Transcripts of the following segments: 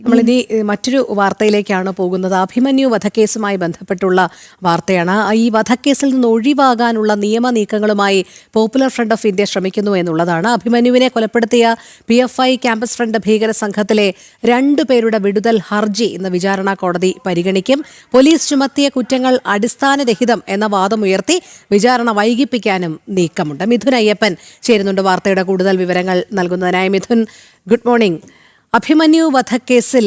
നമ്മളിനി മറ്റൊരു വാർത്തയിലേക്കാണ് പോകുന്നത്. അഭിമന്യു വധക്കേസുമായി ബന്ധപ്പെട്ടുള്ള വാർത്തയാണ്. ഈ വധക്കേസിൽ നിന്ന് ഒഴിവാകാനുള്ള നിയമ നീക്കങ്ങളുമായി പോപ്പുലർ ഫ്രണ്ട് ഓഫ് ഇന്ത്യ ശ്രമിക്കുന്നു എന്നുള്ളതാണ്. അഭിമന്യുവിനെ കൊലപ്പെടുത്തിയ PFI ക്യാമ്പസ് ഫ്രണ്ട് ഭീകര സംഘത്തിലെ 2 പേരുടെ വിടുതൽ ഹർജി ഇന്ന് വിചാരണ കോടതി പരിഗണിക്കും. പോലീസ് ചുമത്തിയ കുറ്റങ്ങൾ അടിസ്ഥാനരഹിതം എന്ന വാദമുയർത്തി വിചാരണ വൈകിപ്പിക്കാനും നീക്കമുണ്ട്. മിഥുൻ അയ്യപ്പൻ ചേരുന്നുണ്ട് വാർത്തയുടെ കൂടുതൽ വിവരങ്ങൾ നൽകുന്നതിനായി. Mithun, good morning. അഭിമന്യു വധക്കേസിൽ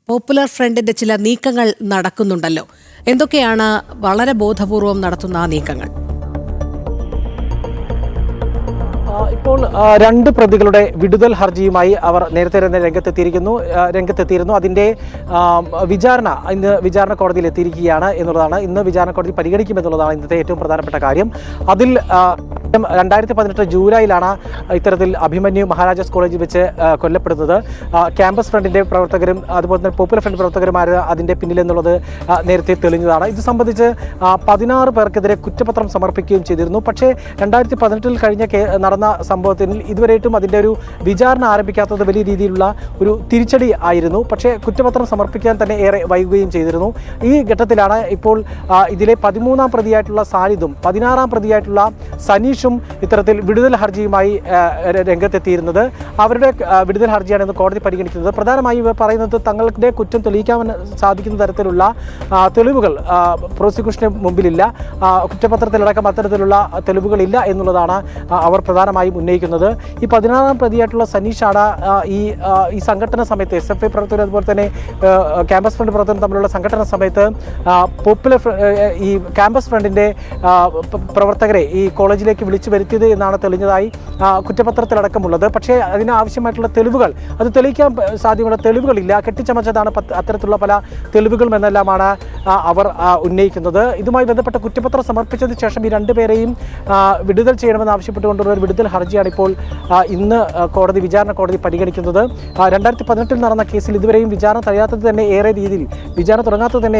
പോപ്പുലർ ഫ്രണ്ടിന്റെ ചില നീക്കങ്ങൾ നടക്കുന്നുണ്ടല്ലോ. എന്തൊക്കെയാണ് വളരെ ബോധപൂർവം നടത്തുന്ന ആ നീക്കങ്ങൾ? ഇപ്പോൾ 2 പ്രതികളുടെ വിടുതൽ ഹർജിയുമായി അവർ നേരത്തെ തന്നെ രംഗത്തെത്തിയിരുന്നു. അതിന്റെ വിചാരണ ഇന്ന് വിചാരണ കോടതിയിൽ എത്തിയിരിക്കുകയാണ് എന്നുള്ളതാണ്. ഇന്ന് വിചാരണ കോടതി പരിഗണിക്കുമെന്നുള്ളതാണ് ഇന്നത്തെ ഏറ്റവും പ്രധാനപ്പെട്ട കാര്യം. അതിൽ 2018 ജൂലൈയിലാണ് ഇത്തരത്തിൽ അഭിമന്യു മഹാരാജാസ് കോളേജിൽ വെച്ച് കൊല്ലപ്പെടുന്നത്. ക്യാമ്പസ് ഫ്രണ്ടിന്റെ പ്രവർത്തകരും അതുപോലെ തന്നെ പോപ്പുലർ ഫ്രണ്ട് പ്രവർത്തകരുമാര് അതിന്റെ പിന്നിലെന്നുള്ളത് നേരത്തെ തെളിഞ്ഞതാണ്. ഇത് സംബന്ധിച്ച് 16 പേർക്കെതിരെ കുറ്റപത്രം സമർപ്പിക്കുകയും ചെയ്തിരുന്നു. പക്ഷേ 2018 കഴിഞ്ഞ നടന്ന സംഭവത്തിൽ ഇതുവരെയായിട്ടും അതിന്റെ ഒരു വിചാരണ ആരംഭിക്കാത്തത് വലിയ രീതിയിലുള്ള ഒരു തിരിച്ചടി ആയിരുന്നു. പക്ഷേ കുറ്റപത്രം സമർപ്പിക്കാൻ തന്നെ ഏറെ വൈകുകയും ചെയ്തിരുന്നു. ഈ ഘട്ടത്തിലാണ് ഇപ്പോൾ ഇതിലെ 13-ാം പ്രതിയായിട്ടുള്ള സാലിദും 16-ാം പ്രതിയായിട്ടുള്ള സനീഷും ഇത്തരത്തിൽ വിടുതൽ ഹർജിയുമായി രംഗത്തെത്തിയിരുന്നത്. അവരുടെ വിടുതൽ ഹർജിയാണ് ഇന്ന് കോടതി പരിഗണിക്കുന്നത്. പ്രധാനമായും ഇവർ പറയുന്നത് തങ്ങളുടെ കുറ്റം തെളിയിക്കാൻ സാധിക്കുന്ന തരത്തിലുള്ള തെളിവുകൾ പ്രോസിക്യൂഷന് മുമ്പിലില്ല, കുറ്റപത്രത്തിലടക്കം അത്തരത്തിലുള്ള തെളിവുകളില്ല എന്നുള്ളതാണ് അവർ പ്രധാനമായും ഉന്നയിക്കുന്നത്. ഈ 16-ാം പ്രതിയായിട്ടുള്ള സനീഷാണ് ഈ സംഘടന സമയത്ത് SFI പ്രവർത്തകർ അതുപോലെ തന്നെ ക്യാമ്പസ് ഫ്രണ്ട് പ്രവർത്തകരും തമ്മിലുള്ള സംഘടന സമയത്ത് പോപ്പുലർ ഈ ക്യാമ്പസ് ഫ്രണ്ടിന്റെ പ്രവർത്തകരെ ഈ കോളേജിലേക്ക് വിളിച്ചു വരുത്തിയത് എന്നാണ് തെളിഞ്ഞതായി കുറ്റപത്രത്തിലടക്കമുള്ളത്. പക്ഷേ അതിനാവശ്യമായിട്ടുള്ള തെളിവുകൾ അത് തെളിയിക്കാൻ സാധ്യതയുള്ള തെളിവുകളില്ല, കെട്ടിച്ചമച്ചതാണ് അത്തരത്തിലുള്ള പല തെളിവുകളും എന്നെല്ലാമാണ് അവർ ഉന്നയിക്കുന്നത്. ഇതുമായി ബന്ധപ്പെട്ട കുറ്റപത്രം സമർപ്പിച്ചതിന് ശേഷം ഈ 2 പേരെയും വിടുതൽ ചെയ്യണമെന്ന് ആവശ്യപ്പെട്ടുകൊണ്ടുള്ള ഒരു വിടുതൽ ഹർജിയാണ് ഇപ്പോൾ ഇന്ന് വിചാരണ കോടതി പരിഗണിക്കുന്നത്. 2018 നടന്ന കേസിൽ ഇതുവരെയും വിചാരണ തുടങ്ങാത്തത് തന്നെ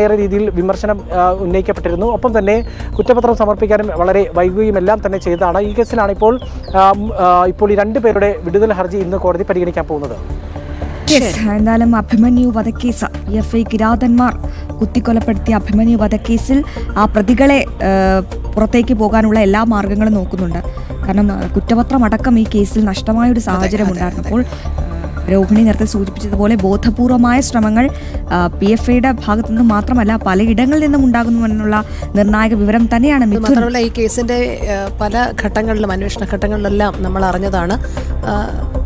ഏറെ രീതിയിൽ വിമർശനം ഉന്നയിക്കപ്പെട്ടിരുന്നു. ഒപ്പം തന്നെ കുറ്റപത്രം സമർപ്പിക്കാനും വളരെ വൈകുകയും എല്ലാം തന്നെ ചെയ്തതാണ്. ഈ കേസിലാണ് ഇപ്പോൾ ഈ 2 പേരുടെ വിടുതൽ ഹർജി ഇന്ന് കോടതി പരിഗണിക്കാൻ പോകുന്നത്. എന്തായാലും അഭിമന്യു വധക്കേസ് PFI കിരാതന്മാർ കുത്തിക്കൊലപ്പെടുത്തിയ അഭിമന്യു വധക്കേസിൽ ആ പ്രതികളെ പുറത്തേക്ക് പോകാനുള്ള എല്ലാ മാർഗങ്ങളും നോക്കുന്നുണ്ട്. കാരണം കുറ്റപത്രമടക്കം ഈ കേസിൽ നഷ്ടമായ ഒരു സാഹചര്യം ഉണ്ടായിരുന്നപ്പോൾ രോഹിണി നേരത്തെ സൂചിപ്പിച്ചതുപോലെ ബോധപൂർവമായ ശ്രമങ്ങൾ PFIയുടെ ഭാഗത്തു നിന്നും മാത്രമല്ല പലയിടങ്ങളിൽ നിന്നും ഉണ്ടാകുന്നുവെന്നുള്ള നിർണായക വിവരം തന്നെയാണ്. മാത്രമല്ല ഈ കേസിന്റെ പല ഘട്ടങ്ങളിലും അന്വേഷണ ഘട്ടങ്ങളിലെല്ലാം നമ്മൾ അറിഞ്ഞതാണ്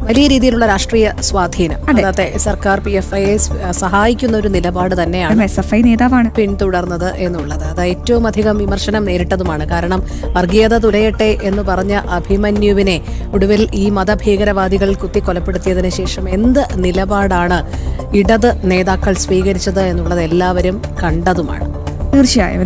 വലിയ രീതിയിലുള്ള രാഷ്ട്രീയ സ്വാധീനം. അതായത് സർക്കാർ PFIയെ സഹായിക്കുന്ന ഒരു നിലപാട് തന്നെയാണ് SFI നേതാവാണ് പിന്തുടർന്നത് എന്നുള്ളത്. അത് ഏറ്റവും അധികം വിമർശനം നേരിട്ടതുമാണ്. കാരണം വർഗീയത തുലയട്ടെ എന്ന് പറഞ്ഞ അഭിമന്യുവിനെ ഒടുവിൽ ഈ മതഭീകരവാദികൾ കുത്തിക്കൊലപ്പെടുത്തിയതിനു ശേഷം എന്ത് നിലപാടാണ് ഇടത് നേതാക്കൾ സ്വീകരിച്ചത് എന്നുള്ളത് എല്ലാവരും കണ്ടതുമാണ്. തീർച്ചയായും.